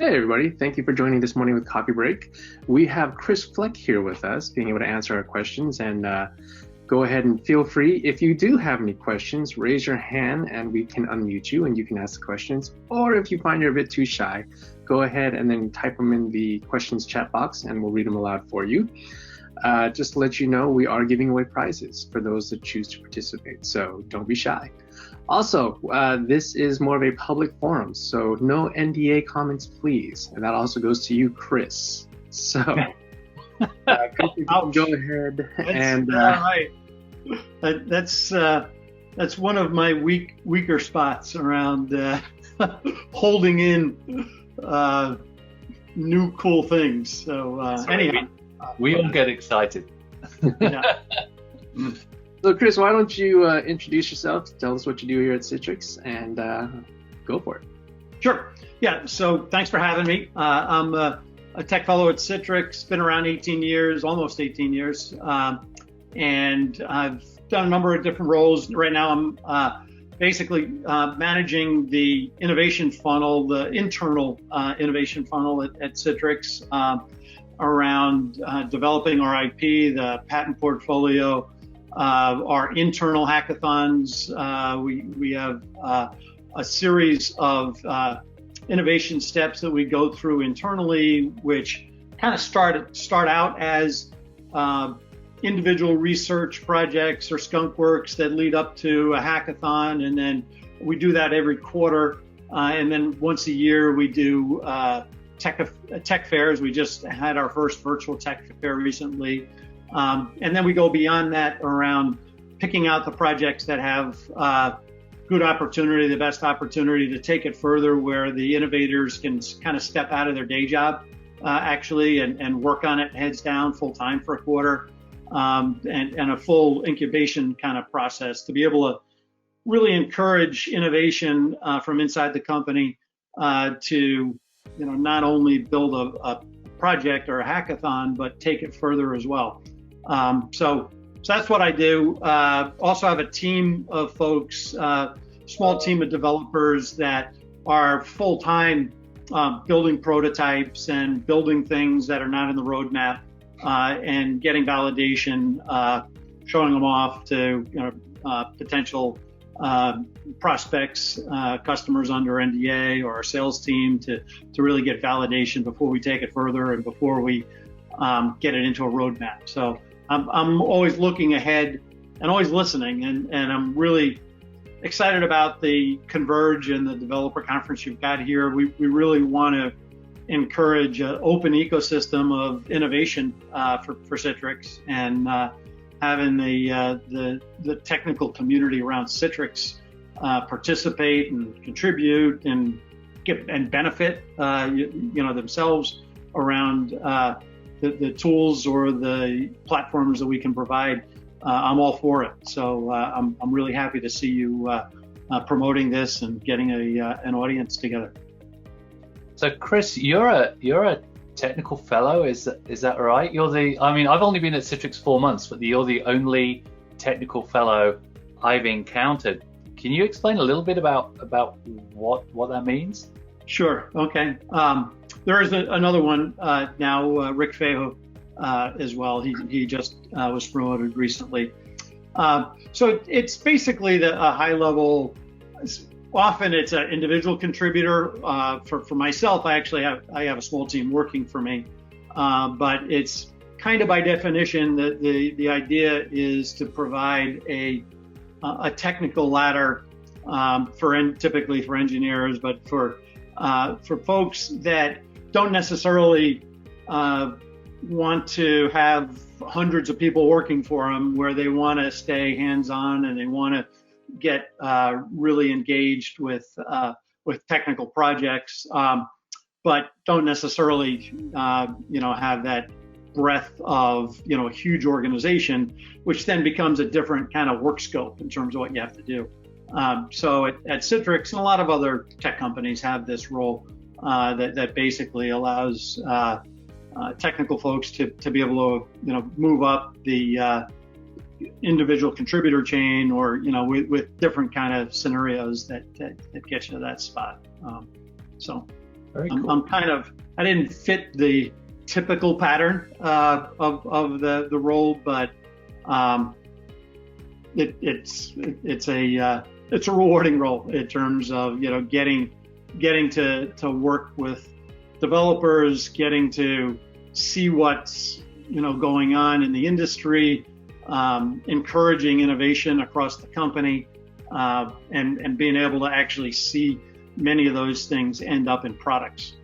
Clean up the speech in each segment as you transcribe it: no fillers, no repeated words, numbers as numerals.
Hey everybody, thank you for joining this morning with Coffee Break. We have Chris Fleck here with us, being able to answer our questions, and go ahead and feel free. If you do have any questions, raise your hand and we can unmute you and you can ask the questions. Or if you find you're a bit too shy, go ahead and then type them in the questions chat box and we'll read them aloud for you. Just to let you know, we are giving away prizes for those that choose to participate, so don't be shy. Also, this is more of a public forum, so no NDA comments, please. And that also goes to you, Chris. So, Chris, you can go ahead and. All right. That's one of my weaker spots around holding in new cool things. So anyhow, we all get excited. Yeah. So Chris, why don't you introduce yourself, tell us what you do here at Citrix, and go for it. Sure. Yeah, so thanks for having me. I'm a tech fellow at Citrix, been around 18 years, almost 18 years, and I've done a number of different roles. Right now I'm basically managing the innovation funnel, the internal innovation funnel at Citrix, around developing our IP, the patent portfolio, our internal hackathons. We have a series of innovation steps that we go through internally, which kind of start out as individual research projects or skunk works that lead up to a hackathon, and then we do that every quarter. And then once a year we do tech fairs. We just had our first virtual tech fair recently. And then we go beyond that around picking out the projects that have good opportunity, the best opportunity to take it further, where the innovators can kind of step out of their day job actually and work on it heads down full time for a quarter, and a full incubation kind of process to be able to really encourage innovation from inside the company to not only build a project or a hackathon, but take it further as well. So that's what I do. Also have a team of folks, small team of developers that are full-time building prototypes and building things that are not in the roadmap, and getting validation, showing them off to potential prospects, customers under NDA, or our sales team to really get validation before we take it further and before we get it into a roadmap. So I'm always looking ahead and always listening, and I'm really excited about the Converge and the developer conference you've got here. We really want to encourage an open ecosystem of innovation for Citrix, and having the technical community around Citrix participate and contribute and benefit themselves around the tools or the platforms that we can provide. I'm all for it. So I'm really happy to see you promoting this and getting an audience together. So Chris, you're a technical fellow, is that right? I've only been at Citrix 4 months, but you're the only technical fellow I've encountered. Can you explain a little bit about what that means? Sure. Okay. There is another one now, Rick Feho, as well. He just was promoted recently. So it's basically a high level. Often it's an individual contributor. For myself, I have a small team working for me, but it's kind of by definition that the idea is to provide a technical ladder typically for engineers, but for folks that don't necessarily want to have hundreds of people working for them, where they want to stay hands-on and they want to get really engaged with technical projects, but don't necessarily have that breadth of a huge organization, which then becomes a different kind of work scope in terms of what you have to do. So at Citrix and a lot of other tech companies have this role that basically allows technical folks to be able to move up the individual contributor chain, or with different kind of scenarios that get you to that spot. So Very cool. I didn't fit the typical pattern of the role, but it's a rewarding role in terms of getting to work with developers, getting to see what's going on in the industry, encouraging innovation across the company, and being able to actually see many of those things end up in products.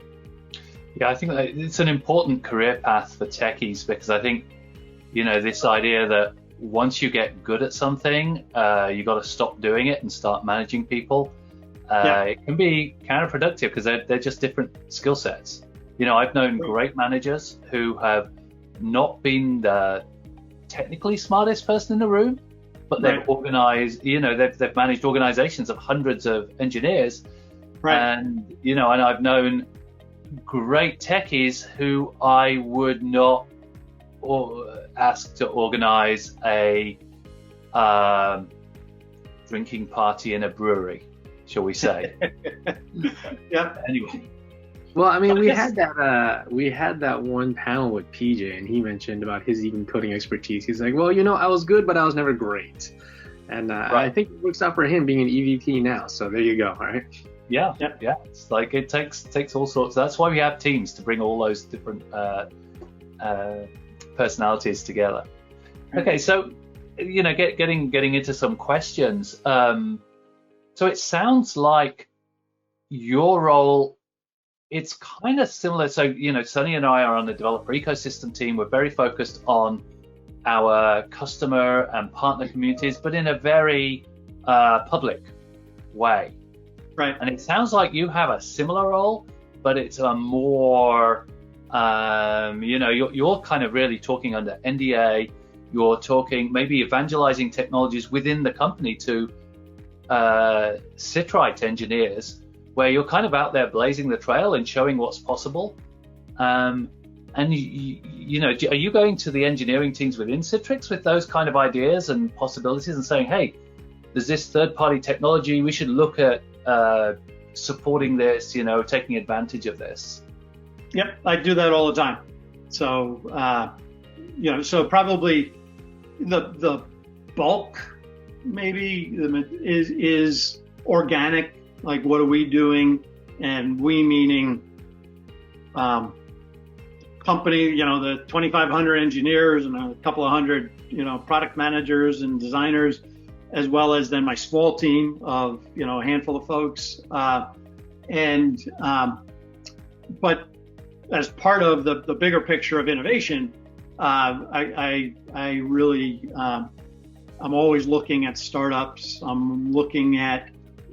Yeah, I think that it's an important career path for techies, because I think, this idea that once you get good at something, you got to stop doing it and start managing people. It can be counterproductive because they're just different skill sets. I've known great managers who have not been the technically smartest person in the room, but they've organized, they've managed organizations of hundreds of engineers. And, and I've known great techies who I would not ask to organize a drinking party in a brewery, shall we say. Anyway. Well, I mean, we had that one panel with PJ, and he mentioned about his even coding expertise. He's like, well, I was good, but I was never great. And I think it works out for him being an EVP now. So there you go. All right. Yeah. It's like it takes all sorts. That's why we have teams, to bring all those different personalities together. Okay, so getting into some questions. So it sounds like your role, it's kind of similar. So Sunny and I are on the developer ecosystem team. We're very focused on our customer and partner communities, but in a very public way. Right. And it sounds like you have a similar role, but it's a more, you're kind of really talking under NDA. You're talking maybe evangelizing technologies within the company to Citrix engineers, where you're kind of out there blazing the trail and showing what's possible. And are you going to the engineering teams within Citrix with those kind of ideas and possibilities and saying, hey, there's this third-party technology, we should look at supporting this, taking advantage of this? Yep, I do that all the time. So, so probably the bulk maybe is organic. Like, what are we doing? And we meaning company, the 2,500 engineers and a couple of hundred, product managers and designers, as well as then my small team of, a handful of folks. But as part of the bigger picture of innovation, I really, I'm always looking at startups. I'm looking at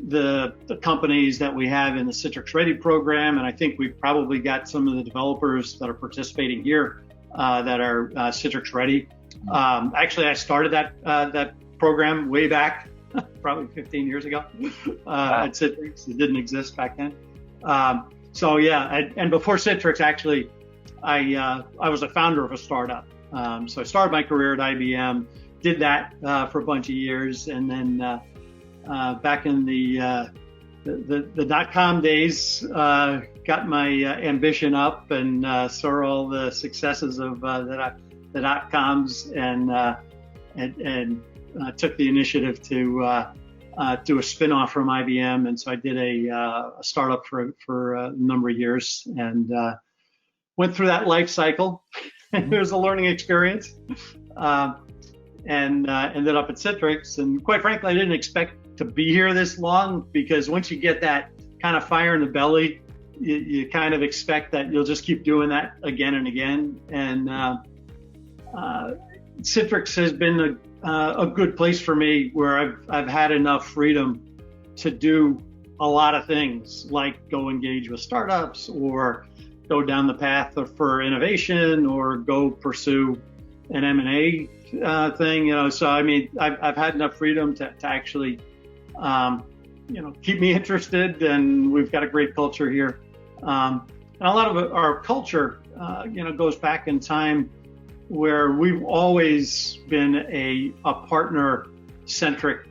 the companies that we have in the Citrix-Ready program, and I think we've probably got some of the developers that are participating here that are Citrix-Ready. Actually, I started that program way back, probably 15 years ago at Citrix. It didn't exist back then. So yeah, and before Citrix, actually, I was a founder of a startup. So I started my career at IBM, did that for a bunch of years, and then back in the dot-com days, got my ambition up and saw all the successes of the dot-coms, and took the initiative to do a spin-off from IBM. And so I did a startup for a number of years, and went through that life cycle. It was a learning experience, and ended up at Citrix. And quite frankly, I didn't expect to be here this long, because once you get that kind of fire in the belly, you kind of expect that you'll just keep doing that again and again. And Citrix has been a good place for me, where I've had enough freedom to do a lot of things, like go engage with startups, or go down the path for innovation, or go pursue an M&A thing. So I mean, I've had enough freedom to actually keep me interested, and we've got a great culture here. And a lot of our culture, goes back in time, where we've always been a partner-centric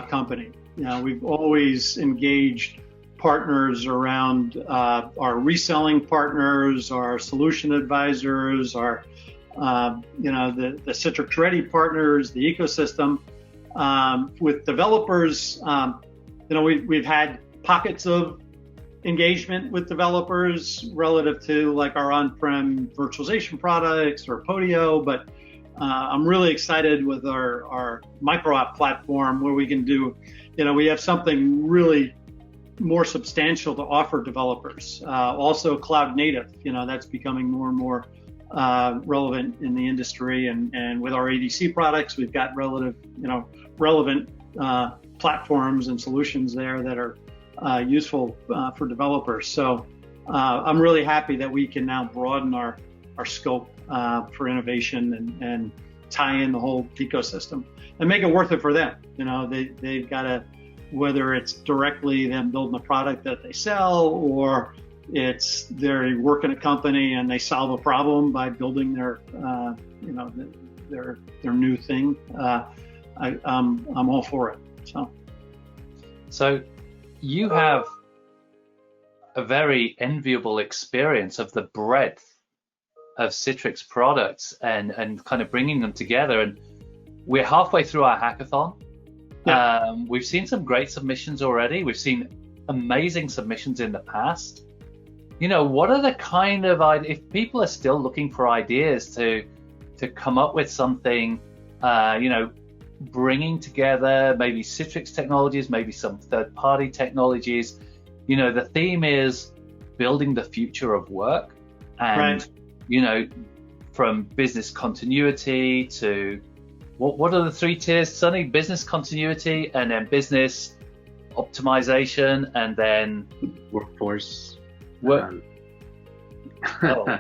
company. We've always engaged partners around our reselling partners, our solution advisors, our the Citrix-ready partners, the ecosystem. With developers, we've had pockets of engagement with developers relative to like our on-prem virtualization products or Podio, but I'm really excited with our micro-app platform where we can do, we have something really more substantial to offer developers. Also cloud native, that's becoming more and more relevant in the industry, and with our ADC products, we've got relevant platforms and solutions there that are useful for developers. So I'm really happy that we can now broaden our scope for innovation and tie in the whole ecosystem and make it worth it for them. They've got to, whether it's directly them building a product that they sell, or it's they work in a company and they solve a problem by building their new thing. I'm all for it. So you have a very enviable experience of the breadth of Citrix products and kind of bringing them together. And we're halfway through our hackathon. Yeah. We've seen some great submissions already. We've seen amazing submissions in the past. What are the kind of, if people are still looking for ideas to come up with something, bringing together maybe Citrix technologies, maybe some third-party technologies, the theme is building the future of work, and right. From business continuity to what are the three tiers, Sunny? Business continuity, and then business optimization, and then workforce.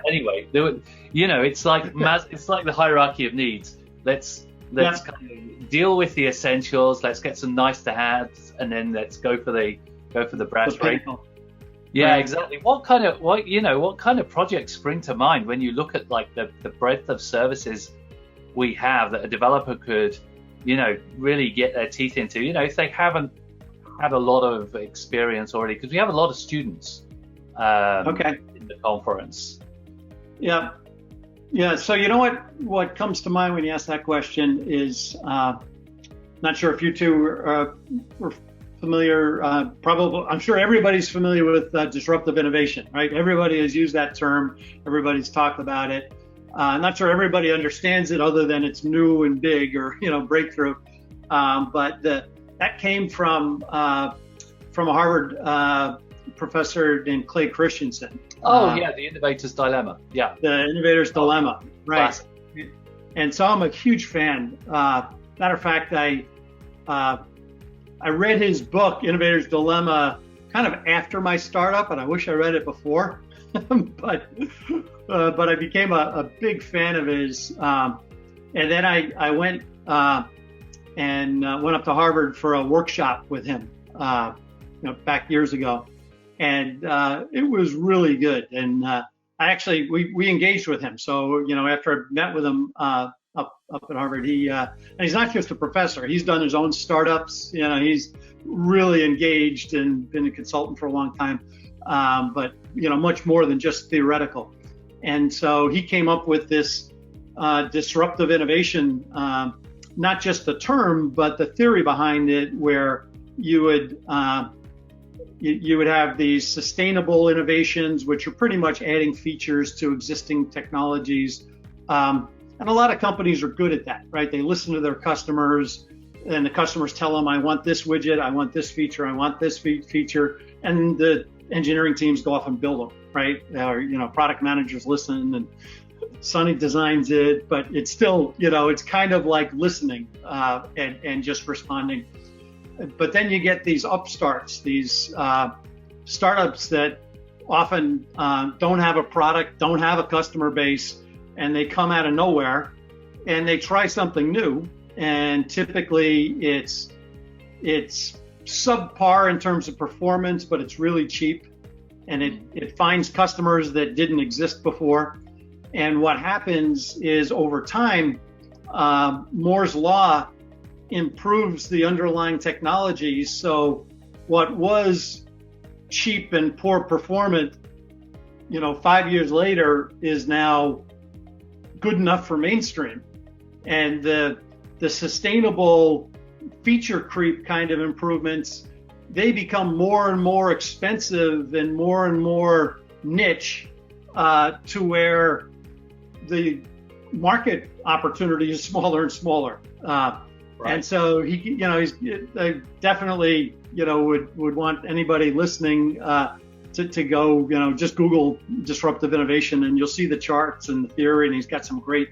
Anyway, it's like the hierarchy of needs. Let's kind of deal with the essentials. Let's get some nice to haves, and then let's go for the brass ring. Yeah, right. Exactly. What kind of projects spring to mind when you look at like the breadth of services we have that a developer could, really get their teeth into? If they haven't had a lot of experience already, because we have a lot of students. In the conference. Yeah. So what comes to mind when you ask that question is, not sure if you two were familiar. Probably, I'm sure everybody's familiar with disruptive innovation, right? Everybody has used that term. Everybody's talked about it. Not sure everybody understands it, other than it's new and big, or breakthrough. But that came from a Harvard professor named Clay Christensen. The Innovator's Dilemma. Yeah. The Innovator's Dilemma, right. Classic. And so I'm a huge fan. Matter of fact, I read his book, Innovator's Dilemma, kind of after my startup, and I wish I read it before. but I became a big fan of his. And then I went and went up to Harvard for a workshop with him, back years ago. And it was really good. And we engaged with him. So, after I met with him up at Harvard, and he's not just a professor. He's done his own startups. He's really engaged and been a consultant for a long time. But, much more than just theoretical. And so he came up with this disruptive innovation, not just the term, but the theory behind it, where you would have these sustainable innovations, which are pretty much adding features to existing technologies. And a lot of companies are good at that, right? They listen to their customers, and the customers tell them, I want this widget, I want this feature, I want this feature. And the engineering teams go off and build them, right? Or, product managers listen, and Sunny designs it, but it's still, it's kind of like listening and just responding. But then you get these upstarts, these startups that often don't have a product, don't have a customer base, and they come out of nowhere and they try something new. And typically it's subpar in terms of performance, but it's really cheap, and it finds customers that didn't exist before. And what happens is, over time, Moore's law improves the underlying technology. So what was cheap and poor performant, 5 years later is now good enough for mainstream. And the sustainable feature creep kind of improvements, they become more and more expensive and more niche, to where the market opportunity is smaller and smaller. Right. And so he's definitely, would want anybody listening to go, just Google disruptive innovation, and you'll see the charts and the theory, and he's got some great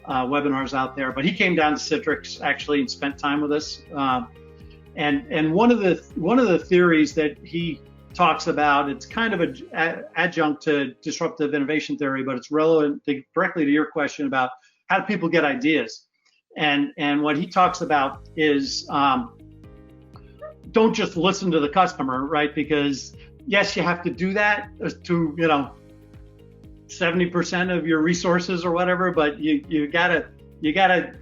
webinars out there. But he came down to Citrix actually and spent time with us. And one of the theories that he talks about, it's kind of an adjunct to disruptive innovation theory, but it's relevant directly to your question about how do people get ideas. And what he talks about is don't just listen to the customer, right? Because yes, you have to do that to 70% of your resources or whatever, but you gotta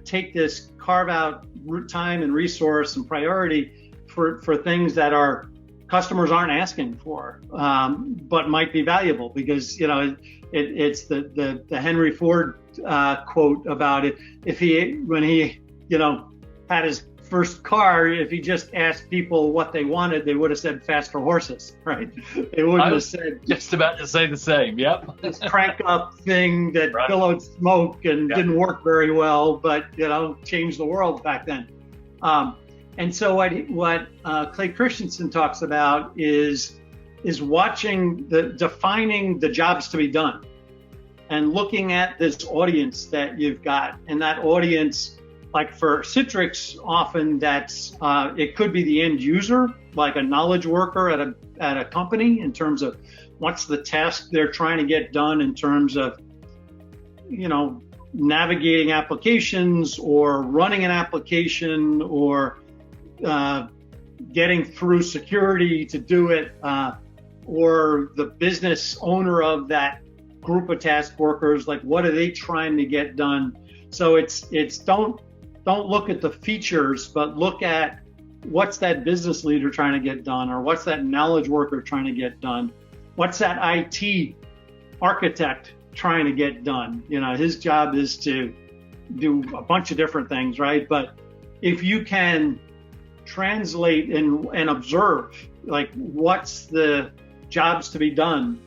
take this, carve out time and resource and priority for things that our customers aren't asking for, but might be valuable, because it's the Henry Ford quote about it. When he had his first car, if he just asked people what they wanted, they would have said faster horses, right? They wouldn't have said just about to say the same. Yep. This crank up thing that billowed smoke and didn't work very well, but changed the world back then. And so what Clay Christensen talks about is watching defining the jobs to be done, and looking at this audience that you've got, and that audience. Like for Citrix, often that's it could be the end user, like a knowledge worker at a company, in terms of what's the task they're trying to get done in terms of navigating applications or running an application or getting through security to do it, or the business owner of that group of task workers, like what are they trying to get done? So it's don't look at the features, but look at what's that business leader trying to get done, or what's that knowledge worker trying to get done, what's that IT architect trying to get done. His job is to do a bunch of different things, right? But if you can translate and observe, like what's the jobs to be done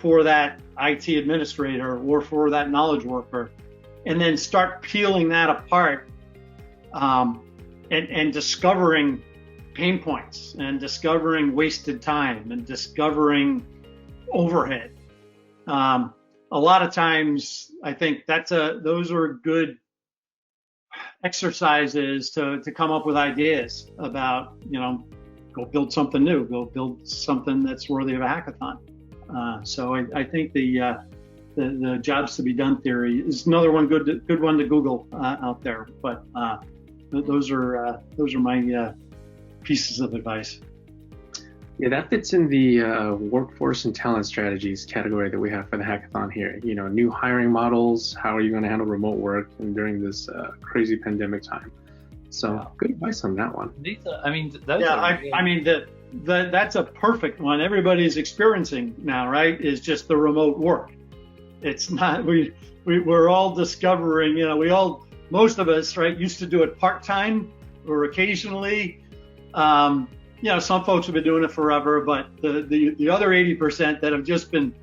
for that IT administrator or for that knowledge worker, and then start peeling that apart, and discovering pain points, and discovering wasted time, and discovering overhead. A lot of times, I think those are good exercises to come up with ideas about, go build something new, go build something that's worthy of a hackathon. So I think the jobs to be done theory is another one good one to Google out there. But those are my pieces of advice. Yeah, that fits in the workforce and talent strategies category that we have for the hackathon here. New hiring models. How are you going to handle remote work and during this crazy pandemic time? So good advice on that one. That's a perfect one. Everybody's experiencing now, right? Is just the remote work. It's not, we're all discovering, most of us, right, used to do it part-time or occasionally. Some folks have been doing it forever, but the other 80% that have just been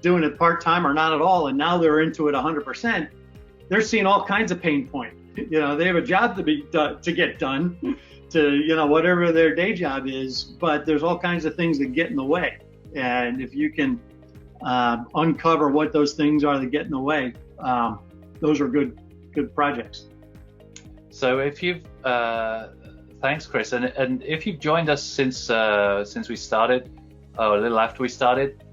doing it part-time or not at all, and now they're into it 100%, they're seeing all kinds of pain points. They have a job to get done, to, whatever their day job is, but there's all kinds of things that get in the way. And if you can uncover what those things are that get in the way, those are good projects. So if you've thanks, Chris, and if you've joined us since we started, a little after we started,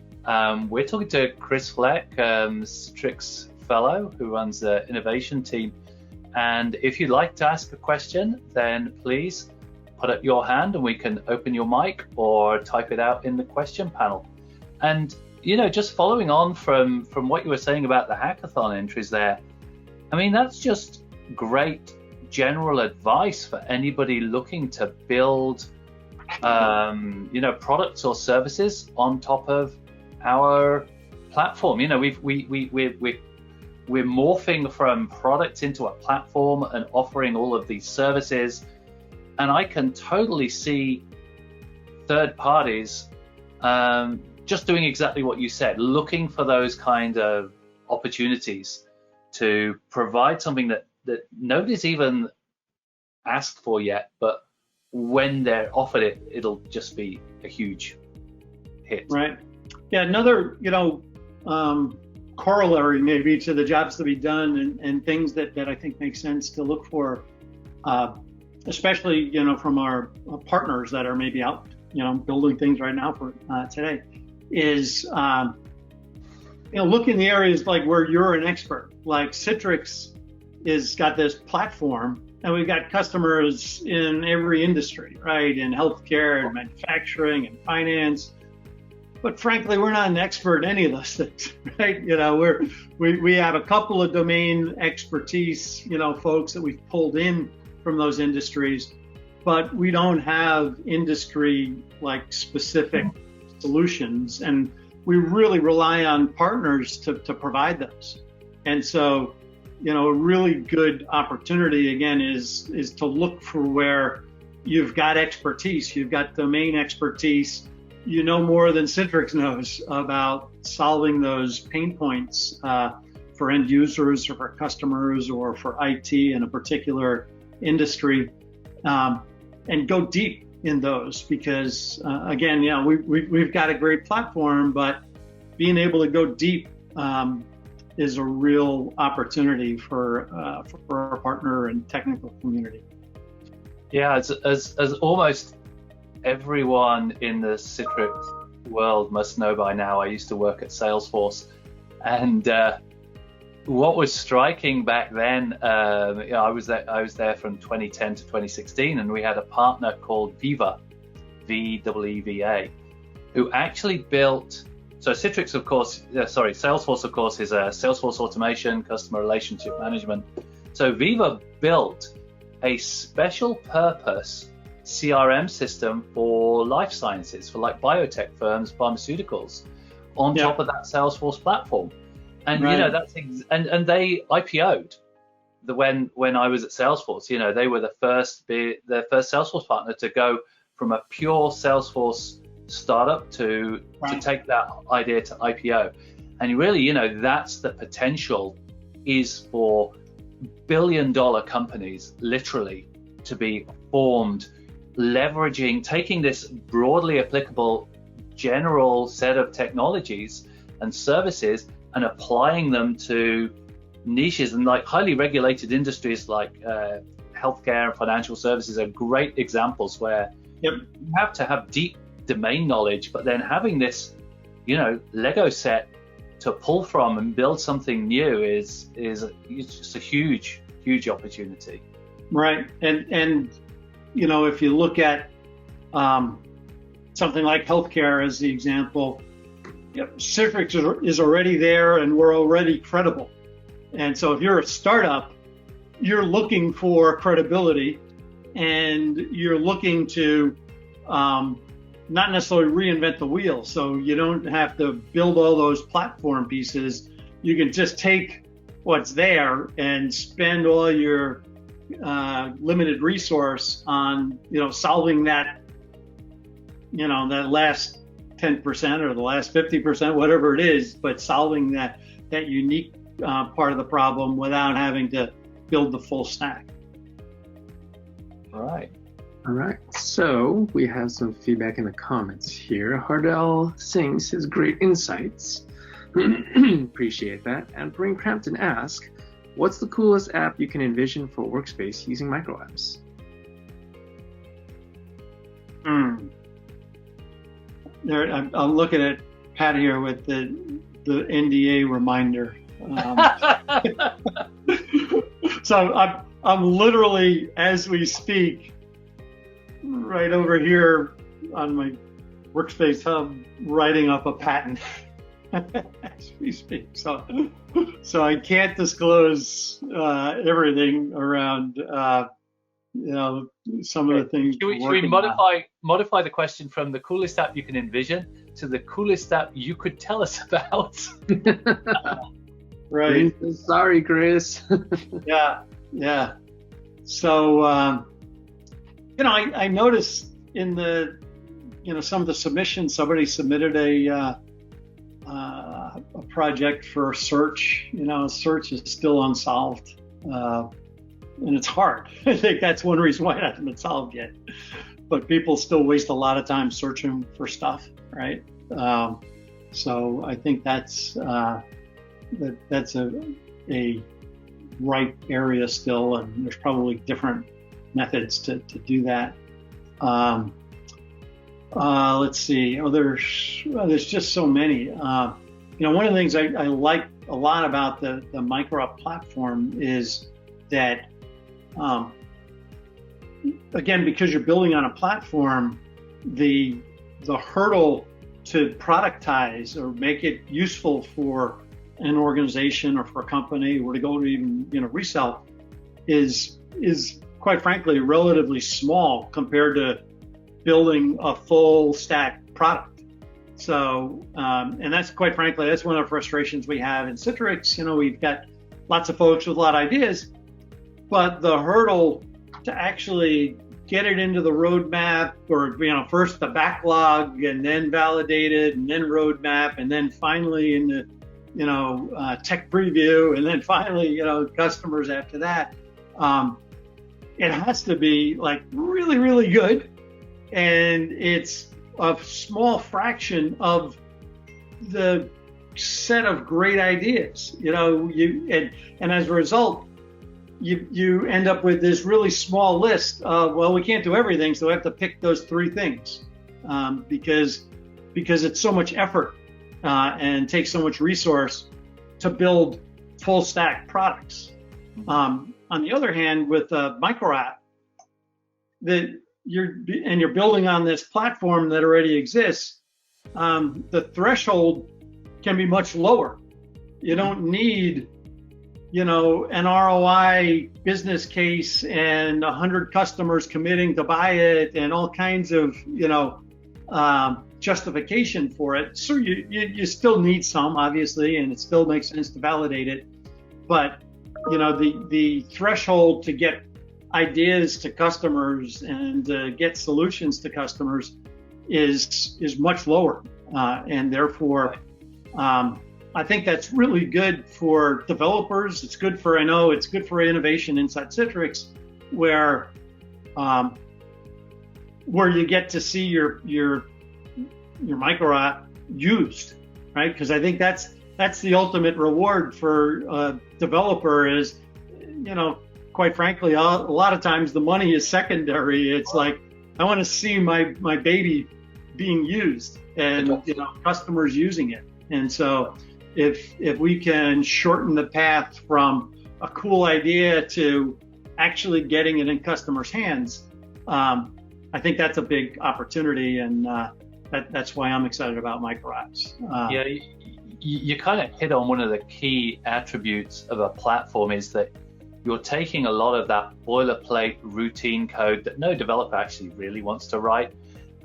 we're talking to Chris Fleck, Citrix fellow who runs the innovation team. And if you'd like to ask a question, then please put up your hand and we can open your mic or type it out in the question panel. And just following on from what you were saying about the hackathon entries there, that's just great general advice for anybody looking to build products or services on top of our platform. We're morphing from products into a platform and offering all of these services. And I can totally see third parties just doing exactly what you said, looking for those kind of opportunities to provide something that nobody's even asked for yet, but when they're offered it, it'll just be a huge hit. Right. Yeah. Another, corollary maybe to the jobs to be done and things that I think make sense to look for, especially, from our partners that are maybe out, building things right now for today, is, look in the areas like where you're an expert. Like Citrix is got this platform, and we've got customers in every industry, right? In healthcare and manufacturing and finance. But frankly, we're not an expert in any of those things, right? We have a couple of domain expertise, folks that we've pulled in from those industries, but we don't have industry like specific solutions, and we really rely on partners to provide those. And so, a really good opportunity again is to look for where you've got expertise, you've got domain expertise. More than Citrix knows about solving those pain points for end users or for customers or for IT in a particular industry, and go deep in those because, again, we've got a great platform, but being able to go deep is a real opportunity for our partner and technical community. Yeah, as almost everyone in the Citrix world must know by now, I used to work at Salesforce, and what was striking back then, I was there from 2010 to 2016, and we had a partner called Viva, VEEVA, who actually built. So Citrix, of course, Salesforce, of course, is a Salesforce automation, customer relationship management. So Viva built a special purpose CRM system for life sciences, for like biotech firms, pharmaceuticals, on top of that Salesforce platform. And and they IPO'd when I was at Salesforce. They were the first Salesforce partner to go from a pure Salesforce startup to take that idea to IPO. And really, that's the potential, is for billion-dollar companies literally to be formed, leveraging, taking this broadly applicable general set of technologies and services and applying them to niches. And like highly regulated industries like healthcare and financial services are great examples where you have to have deep domain knowledge, but then having this, Lego set to pull from and build something new is just a huge opportunity. Right. And if you look at something like healthcare as the example, Citrix is already there and we're already credible. And so if you're a startup, you're looking for credibility and you're looking to not necessarily reinvent the wheel. So you don't have to build all those platform pieces. You can just take what's there and spend all your limited resource on, solving that, that last 10% or the last 50%, whatever it is, but solving that unique part of the problem without having to build the full stack. All right. So we have some feedback in the comments here. Hardell Singh says great insights. Appreciate that. And Brain Crampton asks, what's the coolest app you can envision for workspace using micro apps? I'm looking at Pat here with the NDA reminder. So I'm literally, as we speak, right over here on my Workspace Hub, writing up a patent as we speak. So I can't disclose everything around some of the things. Should we modify the question from the coolest app you can envision to the coolest app you could tell us about? Right. Sorry, Chris. Yeah. So, I noticed in the, some of the submissions, somebody submitted a project for search. Search is still unsolved, and it's hard. I think that's one reason why it hasn't been solved yet. But people still waste a lot of time searching for stuff, right? So I think that's a ripe area still, and there's probably different methods to do that. Let's see. There's just so many. One of the things I like a lot about the MicroApp platform is that, again, because you're building on a platform, the hurdle to productize or make it useful for an organization or for a company, or to go to even resell, is quite frankly relatively small compared to building a full stack product. So, and that's quite frankly, that's one of the frustrations we have in Citrix. We've got lots of folks with a lot of ideas, but the hurdle to actually get it into the roadmap, or first the backlog, and then validate it, and then roadmap, and then finally in the tech preview, and then finally customers after that. It has to be like really, really good, and it's a small fraction of the set of great ideas. And as a result, you end up with this really small list of, well, we can't do everything, so we have to pick those 3 things, because it's so much effort and takes so much resource to build full stack products. On the other hand, with a MicroApp, you're building on this platform that already exists, the threshold can be much lower. You don't need an ROI business case and 100 customers committing to buy it and all kinds of justification for it. So you still need some, obviously, and it still makes sense to validate it. But the threshold to get ideas to customers and get solutions to customers is much lower, and therefore I think that's really good for developers. It's good for innovation inside Citrix, where you get to see your MicroApp used, right? Because I think that's the ultimate reward for a developer is, quite frankly, a lot of times the money is secondary. It's like, I want to see my baby being used and customers using it. And so if we can shorten the path from a cool idea to actually getting it in customers' hands, I think that's a big opportunity, and that's why I'm excited about MicroApps. You kind of hit on one of the key attributes of a platform, is that you're taking a lot of that boilerplate routine code that no developer actually really wants to write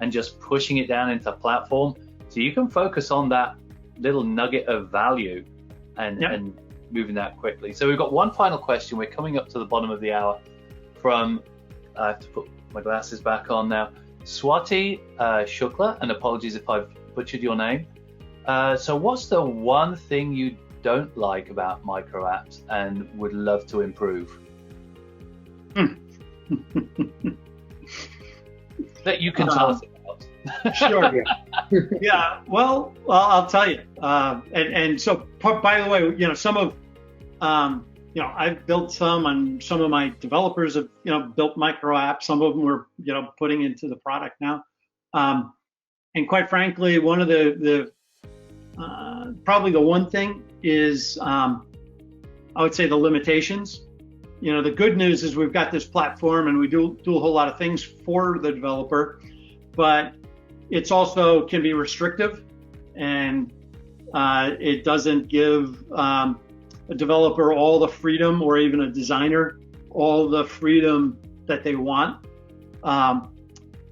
and just pushing it down into a platform, so you can focus on that little nugget of value and moving that quickly. So we've got one final question. We're coming up to the bottom of the hour from, I have to put my glasses back on now, Swati Shukla, and apologies if I've butchered your name. So what's the one thing you don't like about MicroApps and would love to improve? That you can tell us about. Sure. Yeah. Well, I'll tell you. And so, by the way, some of, I've built some, and some of my developers have, built MicroApps. Some of them we're, putting into the product now. And quite frankly, one of the probably the one thing is, I would say, the limitations. The good news is we've got this platform and we do a whole lot of things for the developer, but it's also can be restrictive, and it doesn't give a developer all the freedom, or even a designer all the freedom that they want,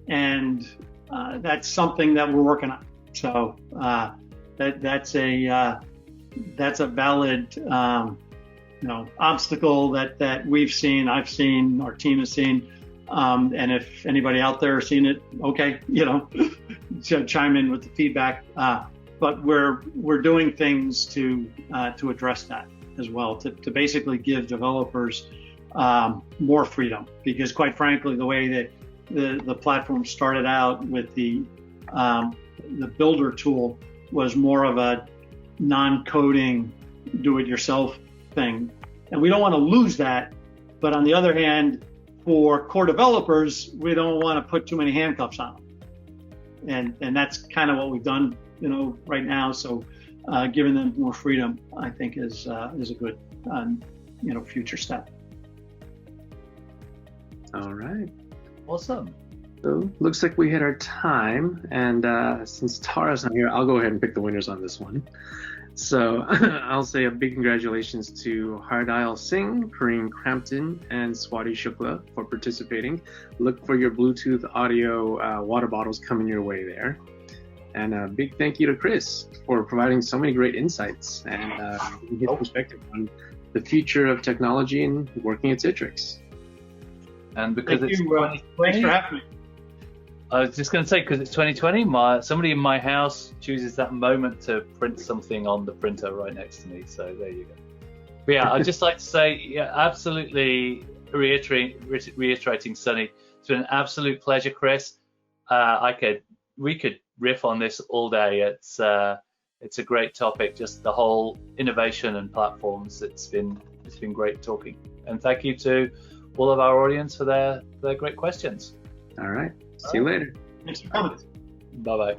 and that's something that we're working on. So that's a valid obstacle that we've seen, I've seen, our team has seen, and if anybody out there has seen it, okay, chime in with the feedback. But we're doing things to address that as well, to basically give developers more freedom, because quite frankly, the way that the platform started out with the builder tool was more of a non-coding, do-it-yourself thing, and we don't want to lose that. But on the other hand, for core developers, we don't want to put too many handcuffs on them, and that's kind of what we've done, right now. So giving them more freedom, I think, is a good future step. All right. Awesome. So looks like we hit our time, and since Tara's not here, I'll go ahead and pick the winners on this one. So I'll say a big congratulations to Hardile Singh, Pareen Crampton, and Swati Shukla for participating. Look for your Bluetooth audio water bottles coming your way there. And a big thank you to Chris for providing so many great insights and his perspective on the future of technology and working at Citrix. And because thanks for having me. I was just going to say, because it's 2020, somebody in my house chooses that moment to print something on the printer right next to me. So there you go. But yeah, I'd just like to say, absolutely reiterating, Sunny, it's been an absolute pleasure, Chris. We could riff on this all day. It's a great topic, just the whole innovation and platforms. It's been great talking. And thank you to all of our audience for their great questions. All right. See you later. Thanks for coming. Bye-bye.